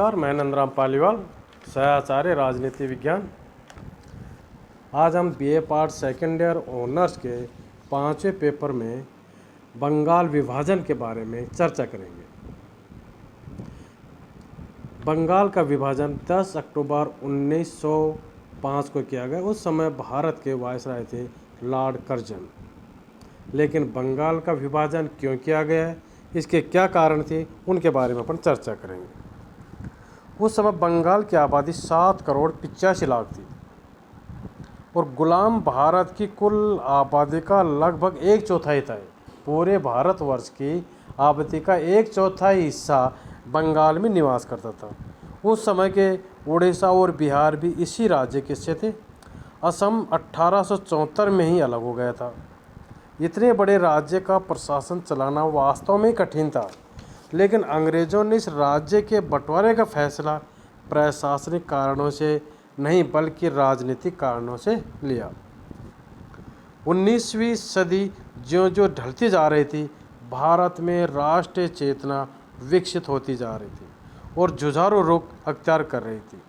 नमस्कार, मैं नंदराम पालीवाल, सहआचार्य राजनीति विज्ञान। आज हम BA part second year honours के 5वें पेपर में बंगाल विभाजन के बारे में चर्चा करेंगे। बंगाल का विभाजन 10 अक्टूबर 1905 को किया गया। उस समय भारत के वायसराय थे लॉर्ड कर्जन। लेकिन बंगाल का विभाजन क्यों किया गया, इसके क्या कारण थे, उनके बारे में अपन चर्चा करेंगे। उस समय बंगाल की आबादी 7 करोड़ 85 लाख थी और गुलाम भारत की कुल आबादी का लगभग 1/4 था। पूरे भारतवर्ष की आबादी का 1/4 हिस्सा बंगाल में निवास करता था। उस समय के उड़ीसा और बिहार भी इसी राज्य के हिस्से थे। असम 1874 में ही अलग हो गया था। इतने बड़े राज्य का प्रशासन चलाना वास्तव में कठिन था, लेकिन अंग्रेज़ों ने इस राज्य के बंटवारे का फैसला प्रशासनिक कारणों से नहीं बल्कि राजनीतिक कारणों से लिया। 19वीं सदी ज्यों-ज्यों ढलती जा रही थी, भारत में राष्ट्रीय चेतना विकसित होती जा रही थी और जुझारू रुख अख्तियार कर रही थी।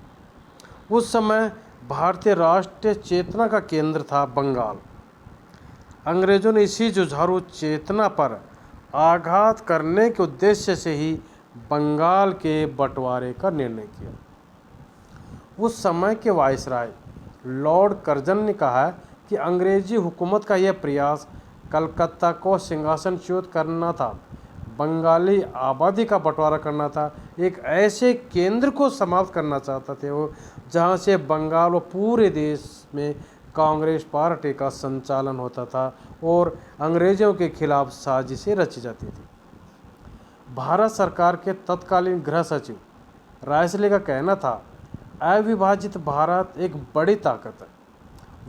उस समय भारतीय राष्ट्रीय चेतना का केंद्र था बंगाल। अंग्रेज़ों ने इसी जुझारू चेतना पर आघात करने के उद्देश्य से ही बंगाल के बंटवारे का निर्णय किया। उस समय के वायसराय लॉर्ड कर्जन ने कहा कि अंग्रेजी हुकूमत का यह प्रयास कलकत्ता को सिंहासनच्युत करना था, बंगाली आबादी का बंटवारा करना था, एक ऐसे केंद्र को समाप्त करना चाहता थे वो जहाँ से बंगाल व पूरे देश में कांग्रेस पार्टी का संचालन होता था और अंग्रेज़ों के खिलाफ साजिशें रची जाती थी। भारत सरकार के तत्कालीन गृह सचिव रायसले का कहना था, अविभाजित भारत एक बड़ी ताकत है,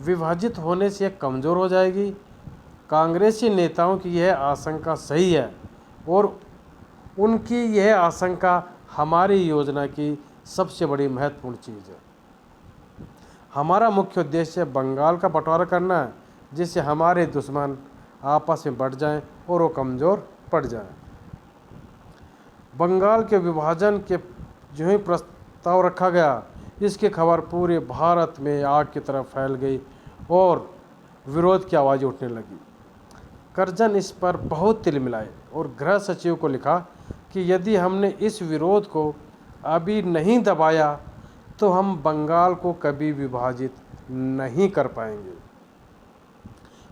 विभाजित होने से यह कमज़ोर हो जाएगी। कांग्रेसी नेताओं की यह आशंका सही है और उनकी यह आशंका हमारी योजना की सबसे बड़ी महत्वपूर्ण चीज़ है। हमारा मुख्य उद्देश्य बंगाल का बंटवारा करना है, जिससे हमारे दुश्मन आपस में बढ़ जाएं और वो कमज़ोर पड़ जाएं। बंगाल के विभाजन के जो ही प्रस्ताव रखा गया, इसकी खबर पूरे भारत में आग की तरह फैल गई और विरोध की आवाज़ उठने लगी। कर्जन इस पर बहुत तिलमिलाए और गृह सचिव को लिखा कि यदि हमने इस विरोध को अभी नहीं दबाया तो हम बंगाल को कभी विभाजित नहीं कर पाएंगे।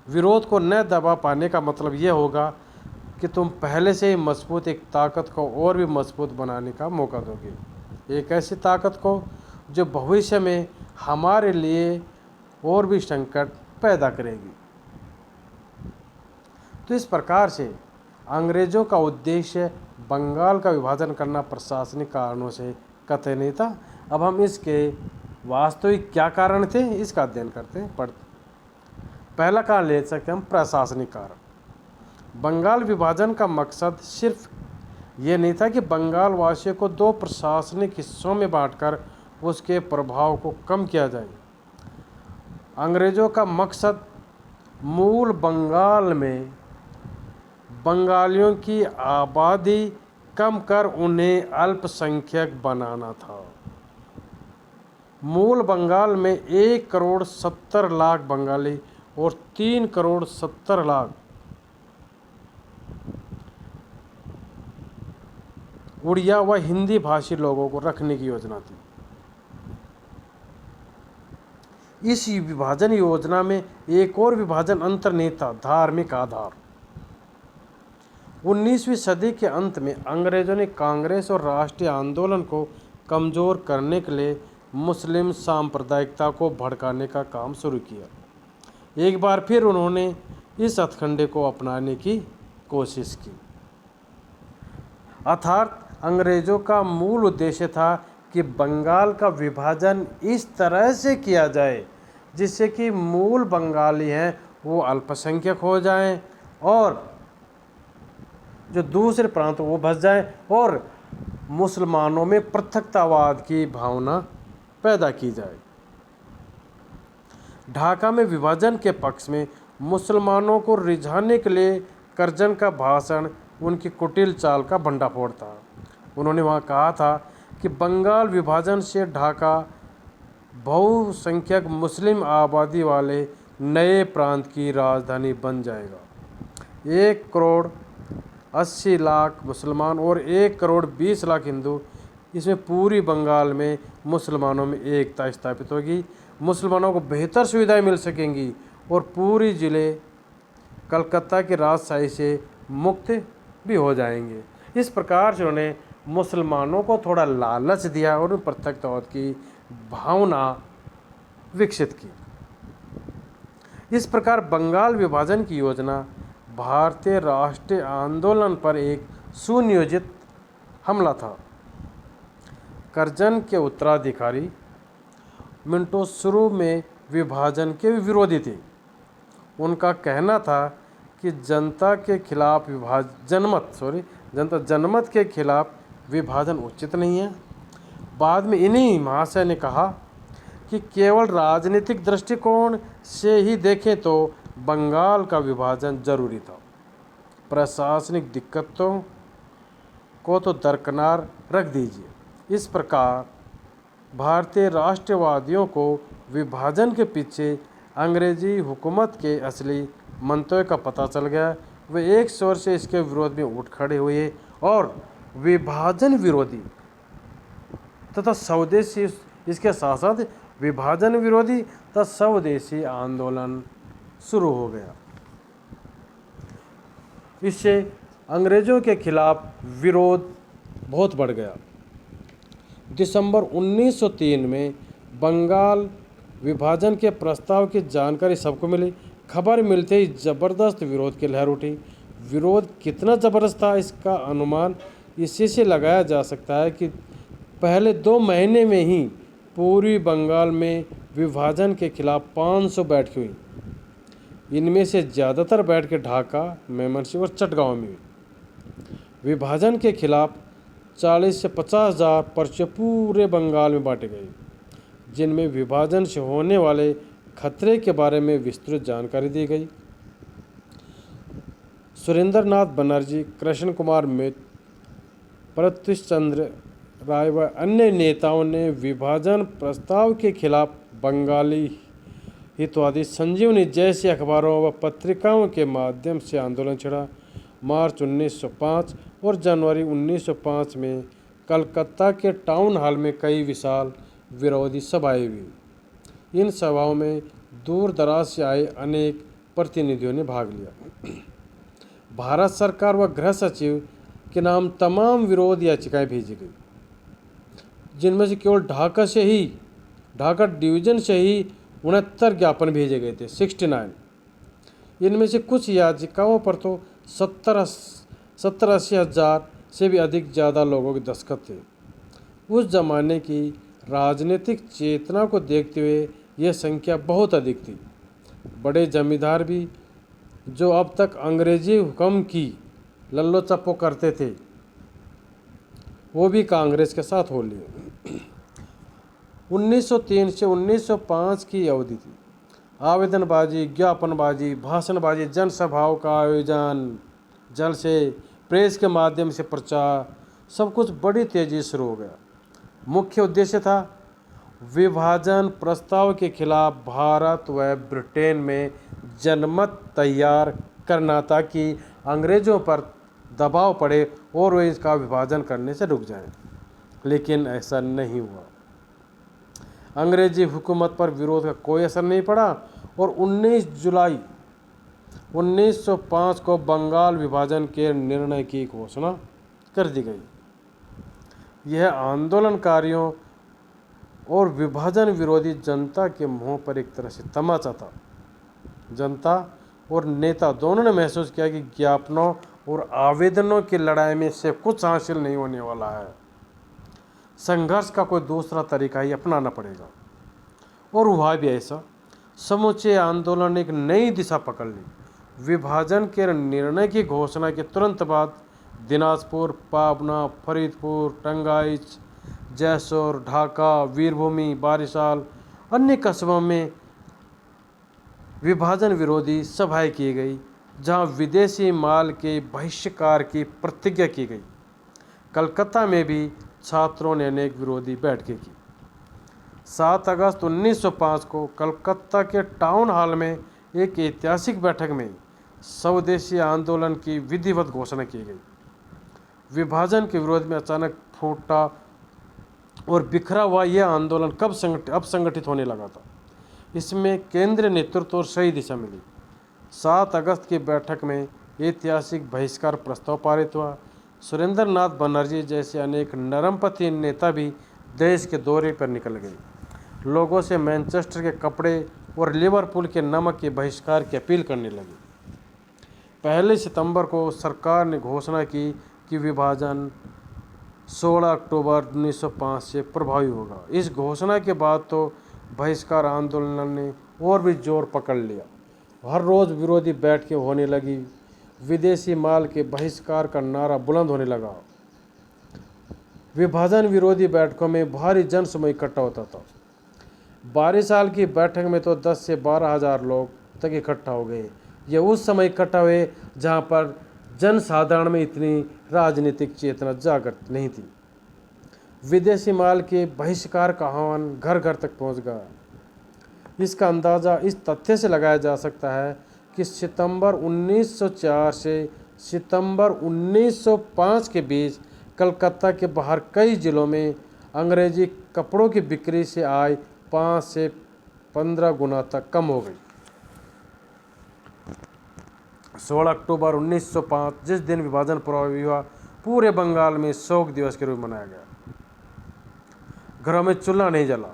विरोध को न दबा पाने का मतलब यह होगा कि तुम पहले से ही मजबूत एक ताकत को और भी मजबूत बनाने का मौका दोगे, एक ऐसी ताकत को जो भविष्य में हमारे लिए और भी संकट पैदा करेगी। तो इस प्रकार से अंग्रेज़ों का उद्देश्य बंगाल का विभाजन करना प्रशासनिक कारणों से कतई नहीं था। अब हम इसके वास्तविक क्या कारण थे, इसका अध्ययन करते हैं। पहला कारण ले सकते हैं हम, प्रशासनिक कारण। बंगाल विभाजन का मकसद सिर्फ ये नहीं था कि बंगाल वासियों को 2 प्रशासनिक हिस्सों में बांटकर उसके प्रभाव को कम किया जाए। अंग्रेज़ों का मकसद मूल बंगाल में बंगालियों की आबादी कम कर उन्हें अल्पसंख्यक बनाना था। मूल बंगाल में 1 करोड़ 70 लाख बंगाली और 3 करोड़ 70 लाख उड़िया व हिंदी भाषी लोगों को रखने की योजना थी। इस विभाजन योजना में एक और विभाजन अंतर्निहित था, धार्मिक आधार। 19वीं सदी के अंत में अंग्रेज़ों ने कांग्रेस और राष्ट्रीय आंदोलन को कमज़ोर करने के लिए मुस्लिम सांप्रदायिकता को भड़काने का काम शुरू किया। एक बार फिर उन्होंने इस हथकंडे को अपनाने की कोशिश की। अर्थात अंग्रेज़ों का मूल उद्देश्य था कि बंगाल का विभाजन इस तरह से किया जाए जिससे कि मूल बंगाली हैं वो अल्पसंख्यक हो जाएं और जो दूसरे प्रांत वो बस जाएं और मुसलमानों में पृथकतावाद की भावना पैदा की जाए। ढाका में विभाजन के पक्ष में मुसलमानों को रिझाने के लिए कर्जन का भाषण उनकी कुटिल चाल का भंडाफोड़ था। उन्होंने वहाँ कहा था कि बंगाल विभाजन से ढाका बहुसंख्यक मुस्लिम आबादी वाले नए प्रांत की राजधानी बन जाएगा। 1,80,00,000 मुसलमान और 1,20,00,000 हिंदू, इसमें पूरी बंगाल में मुसलमानों में एकता स्थापित होगी। मुसलमानों को बेहतर सुविधाएं मिल सकेंगी और पूरी ज़िले कलकत्ता की राजशाही से मुक्त भी हो जाएंगे। इस प्रकार से उन्होंने मुसलमानों को थोड़ा लालच दिया और पृथकतावाद की भावना विकसित की। इस प्रकार बंगाल विभाजन की योजना भारतीय राष्ट्रीय आंदोलन पर एक सुनियोजित हमला था। कर्जन के उत्तराधिकारी मिंटो शुरू में विभाजन के विरोधी थे। उनका कहना था कि जनमत के खिलाफ विभाजन उचित नहीं है। बाद में इन्हीं महाशय ने कहा कि केवल राजनीतिक दृष्टिकोण से ही देखें तो बंगाल का विभाजन जरूरी था। प्रशासनिक दिक्कतों को तो दरकिनार रख दीजिए। इस प्रकार भारतीय राष्ट्रवादियों को विभाजन के पीछे अंग्रेजी हुकूमत के असली मंतव्य का पता चल गया। वे एक स्वर से इसके विरोध में उठ खड़े हुए और विभाजन विरोधी तथा स्वदेशी, इसके साथ साथ विभाजन विरोधी तथा स्वदेशी आंदोलन शुरू हो गया। इससे अंग्रेजों के खिलाफ विरोध बहुत बढ़ गया। दिसंबर 1903 में बंगाल विभाजन के प्रस्ताव की जानकारी सबको मिली। खबर मिलते ही जबरदस्त विरोध की लहर उठी। विरोध कितना जबरदस्त था इसका अनुमान इसी से लगाया जा सकता है कि पहले 2 महीने में ही पूरी बंगाल में विभाजन के खिलाफ 500 बैठकें हुई। इनमें से ज़्यादातर बैठकें ढाका, मेमनसिंह और चटगांव में हुई। विभाजन के खिलाफ 40 से 50,000 पर्चे पूरे बंगाल में बांटे गए, जिनमें विभाजन से होने वाले खतरे के बारे में विस्तृत जानकारी दी गई। सुरेंद्र नाथ बनर्जी, कृष्ण कुमार मित्र, प्रत्युष चंद्र राय व अन्य नेताओं ने विभाजन प्रस्ताव के खिलाफ बंगाली हितवादी संजीवनी जैसे अखबारों व पत्रिकाओं के माध्यम से आंदोलन छेड़ा। मार्च 1905 और जनवरी 1905 में कलकत्ता के टाउन हॉल में कई विशाल विरोधी सभाएं हुई। इन सभाओं में दूर दराज से आए अनेक प्रतिनिधियों ने भाग लिया। भारत सरकार व गृह सचिव के नाम तमाम विरोध याचिकाएं भेजी गई, जिनमें से केवल ढाका डिवीज़न से ही 69 ज्ञापन भेजे गए थे, 69। इनमें से कुछ याचिकाओं पर तो 70-80 हज़ार से भी अधिक ज़्यादा लोगों के दस्तखत थे। उस जमाने की राजनीतिक चेतना को देखते हुए यह संख्या बहुत अधिक थी। बड़े जमींदार भी, जो अब तक अंग्रेजी हुक्म की लल्लो चप्पो करते थे, वो भी कांग्रेस के साथ हो लिए। 1903 से 1905 की अवधि थी। आवेदनबाजी, ज्ञापनबाजी, भाषणबाजी, जनसभाओं का आयोजन, जलसे, प्रेस के माध्यम से प्रचार, सब कुछ बड़ी तेजी से शुरू हो गया। मुख्य उद्देश्य था विभाजन प्रस्ताव के खिलाफ भारत व ब्रिटेन में जनमत तैयार करना, ताकि अंग्रेज़ों पर दबाव पड़े और वे इसका विभाजन करने से रुक जाएं। लेकिन ऐसा नहीं हुआ। अंग्रेजी हुकूमत पर विरोध का कोई असर नहीं पड़ा और 19 जुलाई 1905 को बंगाल विभाजन के निर्णय की घोषणा कर दी गई। यह आंदोलनकारियों और विभाजन विरोधी जनता के मुंह पर एक तरह से तमाचा था। जनता और नेता दोनों ने महसूस किया कि ज्ञापनों और आवेदनों की लड़ाई में से कुछ हासिल नहीं होने वाला है। संघर्ष का कोई दूसरा तरीका ही अपनाना पड़ेगा। और हुआ भी ऐसा। समूचे आंदोलन ने एक नई दिशा पकड़ ली। विभाजन के निर्णय की घोषणा के तुरंत बाद दिनाजपुर, पाबना, फरीदपुर, टंगाइच, जैसोर, ढाका, वीरभूमि, बारिशाल, अन्य कस्बों में विभाजन विरोधी सभाएं की गई, जहां विदेशी माल के बहिष्कार की प्रतिज्ञा की गई। कलकत्ता में भी छात्रों ने अनेक विरोधी बैठकें की। 7 अगस्त 1905 को कलकत्ता के टाउन हॉल में एक ऐतिहासिक बैठक में स्वदेशी आंदोलन की विधिवत घोषणा की गई। विभाजन के विरोध में अचानक फूटा और बिखरा हुआ यह आंदोलन कब अब संगठित होने लगा था। इसमें केंद्रीय नेतृत्व और सही दिशा मिली। 7 अगस्त की बैठक में ऐतिहासिक बहिष्कार प्रस्ताव पारित हुआ। सुरेंद्र नाथ बनर्जी जैसे अनेक नरमपंथी नेता भी देश के दौरे पर निकल गए। लोगों से मैनचेस्टर के कपड़े और लिवरपूल के नमक के बहिष्कार की अपील करने लगे। 1 सितंबर को सरकार ने घोषणा की कि विभाजन 16 अक्टूबर 1905 से प्रभावी होगा। इस घोषणा के बाद तो बहिष्कार आंदोलन ने और भी जोर पकड़ लिया। हर रोज़ विरोधी बैठकें होने लगी। विदेशी माल के बहिष्कार का नारा बुलंद होने लगा। विभाजन विरोधी बैठकों में भारी जनसमूह इकट्ठा होता था। 12 साल की बैठक में तो 10 से 12 हज़ार लोग तक इकट्ठा हो गए। ये उस समय इकट्ठा हुए जहाँ पर जनसाधारण में इतनी राजनीतिक चेतना जागृत नहीं थी। विदेशी माल के बहिष्कार का आह्वान घर घर तक पहुँच गया। इसका अंदाज़ा इस तथ्य से लगाया जा सकता है कि सितंबर 1904 से सितंबर 1905 के बीच कलकत्ता के बाहर कई जिलों में अंग्रेजी कपड़ों की बिक्री से आय 5 से 15 गुना तक कम हो गई। 16 अक्टूबर 1905 जिस दिन विभाजन प्रभावी हुआ, पूरे बंगाल में शोक दिवस के रूप में मनाया गया। घरों में चूल्हा नहीं जला,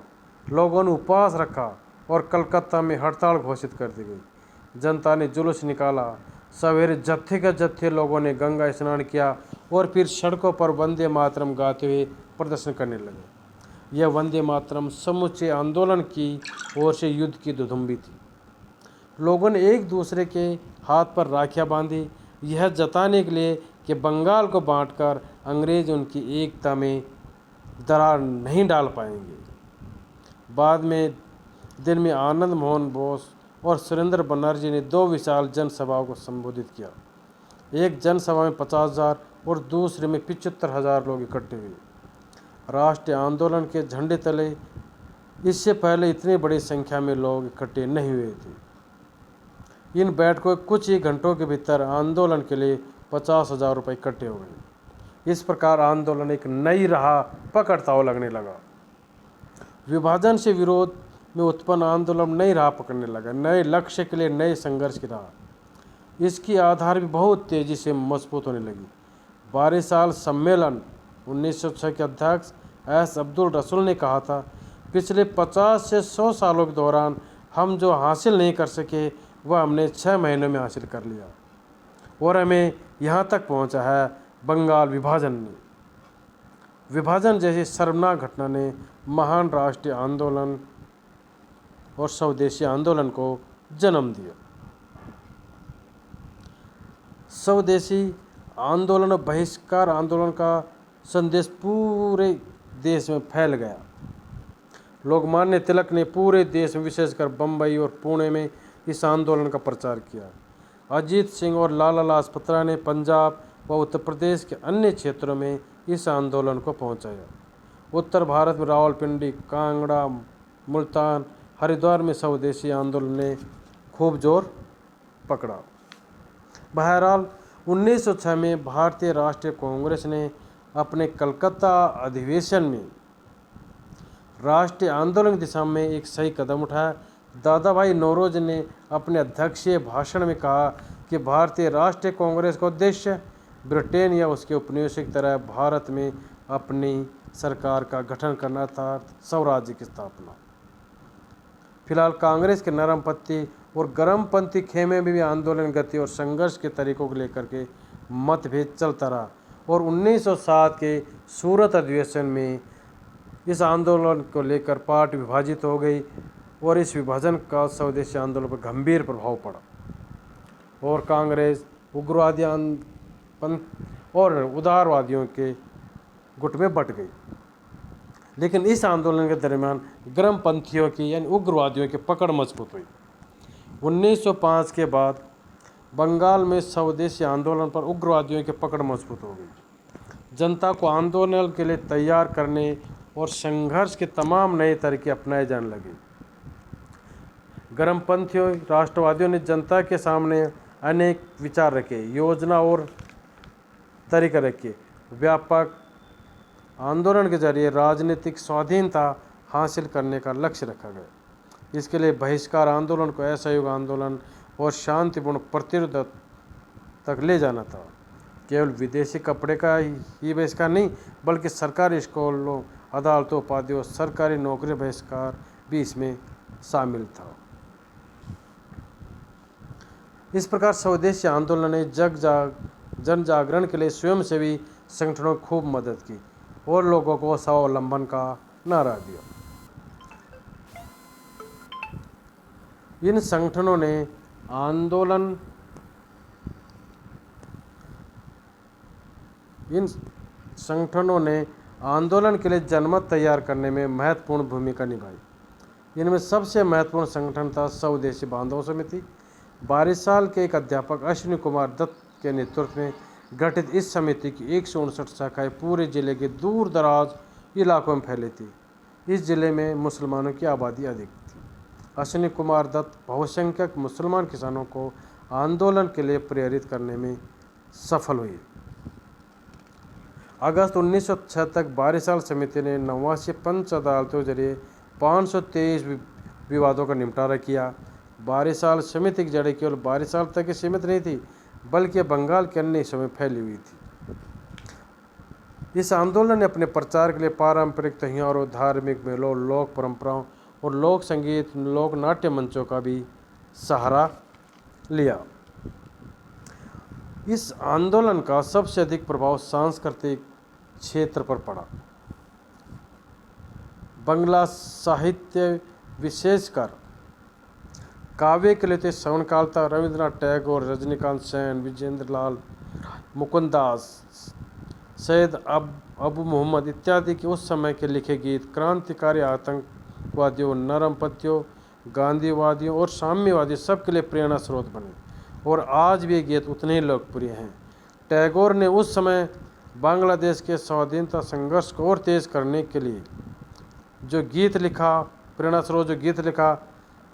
लोगों ने उपवास रखा और कलकत्ता में हड़ताल घोषित कर दी गई। जनता ने जुलूस निकाला। सवेरे जत्थे के जत्थे लोगों ने गंगा स्नान किया और फिर सड़कों पर वंदे मातरम गाते हुए प्रदर्शन करने लगे। यह वंदे मातरम समूचे आंदोलन की ओर से युद्ध की दुधुम्बी थी। लोगों ने एक दूसरे के हाथ पर राखियां बांधी, यह जताने के लिए कि बंगाल को बांटकर अंग्रेज उनकी एकता में दरार नहीं डाल पाएंगे। बाद में दिन में आनंद मोहन बोस और सुरेंद्र बनर्जी ने 2 विशाल जनसभाओं को संबोधित किया। एक जनसभा में 50,000 और दूसरे में 75,000 लोग इकट्ठे हुए। राष्ट्रीय आंदोलन के झंडे तले इससे पहले इतनी बड़ी संख्या में लोग इकट्ठे नहीं हुए थे। इन बैठकों कुछ ही घंटों के भीतर आंदोलन के लिए 50,000 रुपये इकट्ठे हो गए। इस प्रकार आंदोलन एक नई राह पकड़ता हुआ लगने लगा। विभाजन से विरोध में उत्पन्न आंदोलन नई राह पकड़ने लगा, नए लक्ष्य के लिए नए संघर्ष की राह। इसकी आधार भी बहुत तेजी से मजबूत होने लगी। 12 साल सम्मेलन 1906 के अध्यक्ष एस अब्दुल रसूल ने कहा था, पिछले 50 से 100 सालों के दौरान हम जो हासिल नहीं कर सके वह हमने 6 महीनों में हासिल कर लिया और हमें यहाँ तक पहुँचा है बंगाल विभाजन ने। विभाजन जैसी शर्मनाक घटना ने महान राष्ट्रीय आंदोलन और स्वदेशी आंदोलन को जन्म दिया। स्वदेशी आंदोलन और बहिष्कार आंदोलन का संदेश पूरे देश में फैल गया। लोकमान्य तिलक ने पूरे देश में विशेषकर बम्बई और पुणे में इस आंदोलन का प्रचार किया। अजीत सिंह और लाला लाजपत राय ने पंजाब व उत्तर प्रदेश के अन्य क्षेत्रों में इस आंदोलन को पहुंचाया। उत्तर भारत में रावलपिंडी, कांगड़ा, मुल्तान, हरिद्वार में स्वदेशी आंदोलन ने खूब जोर पकड़ा। बहरहाल 1906 में भारतीय राष्ट्रीय कांग्रेस ने अपने कलकत्ता अधिवेशन में राष्ट्रीय आंदोलन की दिशा में एक सही कदम उठाया। दादा भाई नौरोजी ने अपने अध्यक्षीय भाषण में कहा कि भारतीय राष्ट्रीय कांग्रेस का उद्देश्य ब्रिटेन या उसके उपनिवेशों की तरह भारत में अपनी सरकार का गठन करना था, स्वराज्य की स्थापना। फिलहाल कांग्रेस के नरमपंथी और गर्मपंथी खेमे में भी आंदोलन गति और संघर्ष के तरीकों को लेकर के मतभेद चलता रहा और 1907 के सूरत अधिवेशन में इस आंदोलन को लेकर पार्टी विभाजित हो गई और इस विभाजन का स्वदेशी आंदोलन पर गंभीर प्रभाव पड़ा और कांग्रेस उग्रवादी पंथ और उदारवादियों के गुट में बट गई। लेकिन इस आंदोलन के दरमियान गर्मपंथियों की यानी उग्रवादियों की पकड़ मजबूत हुई। 1905 के बाद बंगाल में स्वदेशी आंदोलन पर उग्रवादियों की पकड़ मजबूत हो गई। जनता को आंदोलन के लिए तैयार करने और संघर्ष के तमाम नए तरीके अपनाए जाने लगे। गर्मपंथियों राष्ट्रवादियों ने जनता के सामने अनेक विचार रखे, योजना और तरीके रखे। व्यापक आंदोलन के जरिए राजनीतिक स्वाधीनता हासिल करने का लक्ष्य रखा गया। इसके लिए बहिष्कार आंदोलन को असहयोग आंदोलन और शांतिपूर्ण प्रतिरोध तक ले जाना था। केवल विदेशी कपड़े का ही बहिष्कार नहीं, बल्कि सरकारी स्कूलों, अदालतों, उपाधियों, सरकारी नौकरी बहिष्कार भी इसमें शामिल था। इस प्रकार स्वदेशी आंदोलन ने जन जागरण के लिए स्वयंसेवी संगठनों को खूब मदद की और लोगों को स्वावलंबन का नारा दिया। इन संगठनों ने आंदोलन के लिए जनमत तैयार करने में महत्वपूर्ण भूमिका निभाई। इनमें सबसे महत्वपूर्ण संगठन था स्वदेशी बांधव समिति। 22 साल के एक अध्यापक अश्विनी कुमार दत्त के नेतृत्व में गठित इस समिति की 159 शाखाएं पूरे जिले के दूर दराज इलाकों में फैली थी। इस जिले में मुसलमानों की आबादी अधिक थी। अश्विनी कुमार दत्त बहुसंख्यक मुसलमान किसानों को आंदोलन के लिए प्रेरित करने में सफल हुई। अगस्त 1906 तक 22 साल समिति ने 89 पंच अदालतों के जरिए 523 विवादों का निपटारा किया। 22 साल समिति की जड़ें केवल 22 साल तक ही सीमित नहीं थी, बल्कि बंगाल के अन्य हिस्सों में फैली हुई थी। इस आंदोलन ने अपने प्रचार के लिए पारंपरिक त्योहारों, धार्मिक मेलों, लोक परंपराओं और लोक संगीत, लोक नाट्य मंचों का भी सहारा लिया। इस आंदोलन का सबसे अधिक प्रभाव सांस्कृतिक क्षेत्र पर पड़ा। बंगला साहित्य, विशेषकर काव्य के लिए श्रवणकाल था। रविंद्रनाथ टैगोर, रजनीकांत सेन, विजेंद्र लाल, मुकुंदास, सैयद अबू मोहम्मद इत्यादि के उस समय के लिखे गीत क्रांतिकारी आतंकवादियों, नरमपंथियों, गांधीवादियों और साम्यवादियों सबके लिए प्रेरणा स्रोत बने और आज भी ये गीत उतने ही लोकप्रिय हैं। टैगोर ने उस समय बांग्लादेश के स्वाधीनता संघर्ष को और तेज करने के लिए जो गीत लिखा, प्रेरणा स्रोत जो गीत लिखा,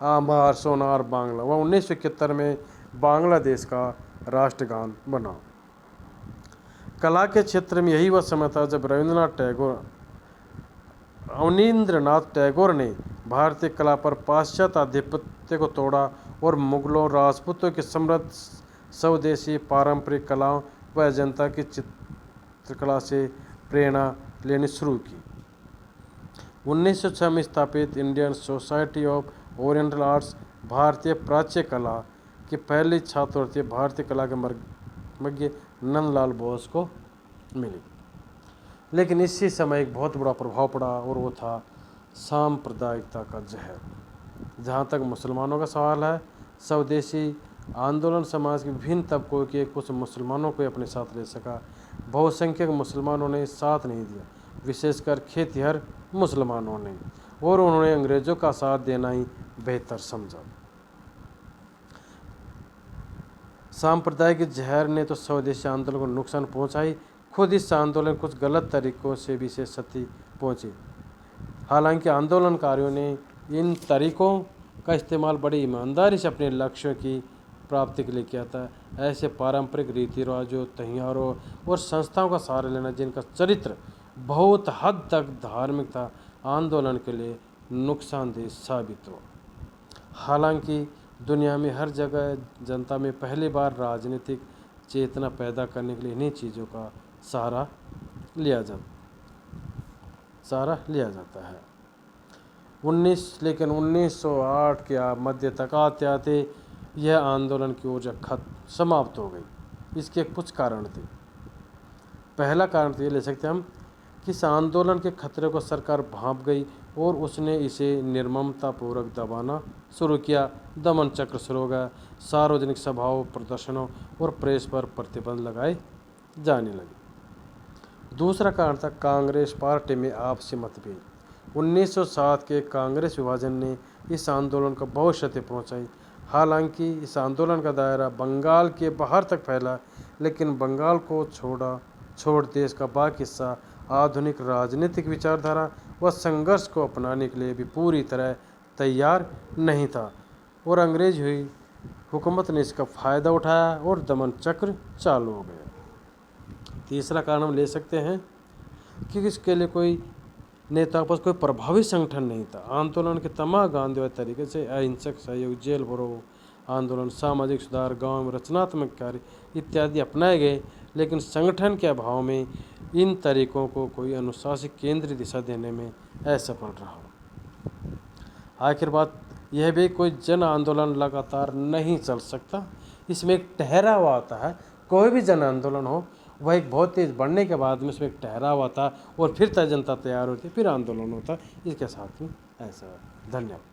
आमार सोनार बांग्ला, वह 1971 में बांग्लादेश का राष्ट्रगान बना। कला के क्षेत्र में यही वह समय था जब अवनींद्रनाथ टैगोर ने भारतीय कला पर पाश्चात्य आधिपत्य को तोड़ा और मुगलों, राजपूतों की समृद्ध स्वदेशी पारंपरिक कलाओं व जनता की चित्रकला से प्रेरणा लेनी शुरू की। 1906 में स्थापित Indian society of oriental arts भारतीय प्राच्य कला की पहली छात्रवृत्ति भारतीय कला के मर्मज्ञ नंदलाल बोस को मिली। लेकिन इसी समय एक बहुत बड़ा प्रभाव पड़ा और वो था सांप्रदायिकता का जहर। जहाँ तक मुसलमानों का सवाल है, स्वदेशी आंदोलन समाज के विभिन्न तबकों के कुछ मुसलमानों को अपने साथ ले सका। बहुसंख्यक मुसलमानों ने साथ नहीं दिया, विशेषकर खेतिहर मुसलमानों ने, और उन्होंने अंग्रेज़ों का साथ देना ही बेहतर समझा। सांप्रदायिक जहर ने तो स्वदेशी आंदोलन को नुकसान पहुंचाई, खुद इस आंदोलन कुछ गलत तरीकों से भी से क्षति पहुंची। हालांकि आंदोलनकारियों ने इन तरीकों का इस्तेमाल बड़ी ईमानदारी से अपने लक्ष्यों की प्राप्ति के लिए किया था। ऐसे पारंपरिक रीति रिवाजों, त्योहारों और संस्थाओं का सहारा लेना जिनका चरित्र बहुत हद तक धार्मिक था, आंदोलन के लिए नुकसानदेह साबित हुआ। हालांकि दुनिया में हर जगह जनता में पहली बार राजनीतिक चेतना पैदा करने के लिए इन्हीं चीज़ों का सहारा लिया जाता है। 1908 के मध्य तक आते आते यह आंदोलन की ऊर्जा समाप्त हो गई। इसके कुछ कारण थे। पहला कारण तो ये ले सकते हैं हम कि इस आंदोलन के खतरे को सरकार भांप गई और उसने इसे निर्ममतापूर्वक दबाना शुरू किया। दमन चक्र शुरू हो गया। सार्वजनिक सभाओं, प्रदर्शनों और प्रेस पर प्रतिबंध लगाए जाने लगे। दूसरा कारण था कांग्रेस पार्टी में आपसी मतभेद। 1907 के कांग्रेस विभाजन ने इस आंदोलन को बहुत क्षति पहुंचाई। हालांकि इस आंदोलन का दायरा बंगाल के बाहर तक फैला, लेकिन बंगाल को छोड़ा छोड़ देश का बाकी हिस्सा आधुनिक राजनीतिक विचारधारा व संघर्ष को अपनाने के लिए भी पूरी तरह तैयार नहीं था और अंग्रेज हुई हुकूमत ने इसका फ़ायदा उठाया और दमन चक्र चालू हो गया। तीसरा कारण हम ले सकते हैं कि इसके लिए कोई नेता के पास कोई प्रभावी संगठन नहीं था। आंदोलन के तमाम गांधीवादी तरीके से अहिंसक सहयोग, जेल भरो आंदोलन, सामाजिक सुधार, गांव में रचनात्मक कार्य इत्यादि अपनाए गए, लेकिन संगठन के अभाव में इन तरीकों को कोई अनुशासित केंद्रीय दिशा देने में असफल रहा। आखिर बात यह भी कोई जन आंदोलन लगातार नहीं चल सकता, इसमें एक ठहराव आता है। कोई भी जन आंदोलन हो वह एक बहुत तेज बढ़ने के बाद में उसमें एक ठहराव आता है और फिर जनता तैयार होती है, फिर आंदोलन होता है। इसके साथ ही ऐसा। धन्यवाद।